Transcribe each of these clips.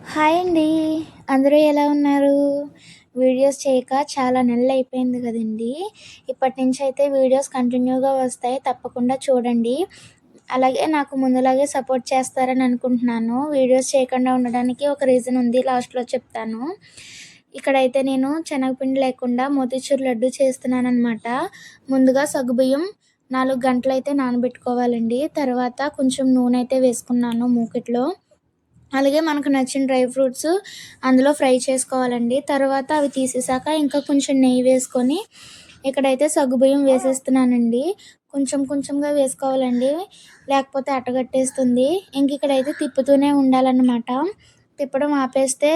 Hi అండి. అందరూ ఎలా ఉన్నారు? వీడియోస్ చేయక చాలా నెలలయిపోయింది గదండీ! ఇప్పటినుంచయితే వీడియోస్ కంటిన్యూగా వస్తాయి. తప్పకుండా చూడండి. అలాగే నాకు ముందులాగే సపోర్ట్ చేస్తారని అనుకుంటున్నాను. వీడియోస్ చేయకుండా ఉండడానికి ఒక రీజన్ ఉంది. లాస్ట్‌లో చెప్తాను. ఇక్కడైతే నేను శనగపిండి లేకుండా మోతీచూర్ లడ్డు చేస్తున్నాననమాట. ముందుగా సగ్గుబియ్యం 4 గంటలైతే నానబెట్టుకోవాలండి. తర్వాత కొంచెం నూనె వేసుకున్నాను మూకిట్లో. అలాగే మనకు నచ్చిన డ్రై ఫ్రూట్స్ అందులో ఫ్రై చేసుకోవాలండి. తర్వాత అవి తీసేసాక ఇంకా కొంచెం నెయ్యి వేసుకొని ఇక్కడైతే సగ్గుబియ్యం వేసేస్తున్నానండి. కొంచెం కొంచెంగా వేసుకోవాలండి. లేకపోతే అట్టగట్టేస్తుంది. ఇక్కడైతే తిప్పుతూనే ఉండాలనమాట. తిప్పడం ఆపేస్తే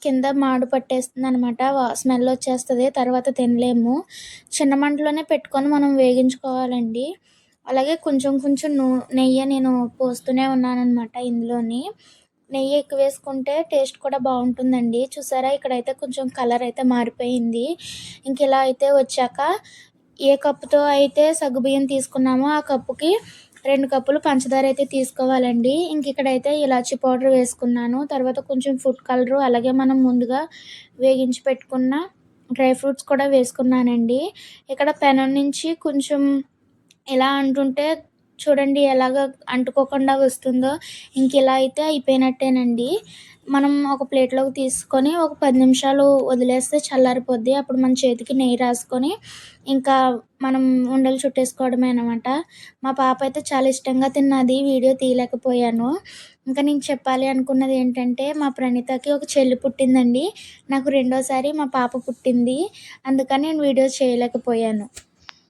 కింద మాడు పట్టేస్తుందనమాట. స్మెల్ వచ్చేస్తది. తర్వాత తినలేము. చిన్న మంటలోనే పెట్టుకొని మనం వేగించుకోవాలండి. అలాగే కొంచెం కొంచెం నెయ్యి నేను పోస్తూనే ఉన్నాననమాట ఇందులోని. నెయ్యి ఎక్కువేసుకుంటే టేస్ట్ కూడా బావుంటుందండి. చూసారా ఇక్కడైతే కొంచెం కలర్ అయితే మారిపోయింది. ఇలా అయితే వచ్చాక ఏ కప్పుతో అయితే సగ్గుబియ్యం తీసుకున్నామో ఆ కప్పుకి 2 కప్పులు పంచదార అయితే తీసుకోవాలండి. ఇక్కడైతే ఇలాచీ పౌడర్ వేసుకున్నాను. తర్వాత కొంచెం ఫుడ్ కలరు అలాగే మనం ముందుగా వేగించి పెట్టుకున్న డ్రై ఫ్రూట్స్ కూడా వేసుకున్నానండి. ఇక్కడ పెనం నుంచి కొంచెం ఇలా అంటుంటే చూడండి ఎలాగ అంటుకోకుండా వస్తుందో. ఇలా అయితే అయిపోయినట్టేనండి. మనం ఒక ప్లేట్‌లోకి తీసుకొని ఒక 10 నిమిషాలు వదిలేస్తే చల్లారిపోద్ది. అప్పుడు మన చేతికి నెయ్యి రాసుకొని ఇంకా మనం ఉండలు చుట్టేసుకోవడమే అనమాట. మా పాప అయితే చాలా ఇష్టంగా తిన్నది. వీడియో తీయలేకపోయాను. నేను చెప్పాలి అనుకున్నది ఏంటంటే మా ప్రణీతకి ఒక చెల్లి పుట్టిందండి. నాకు రెండోసారి మా పాప పుట్టింది. అందుకని నేను వీడియోస్ చేయలేకపోయాను.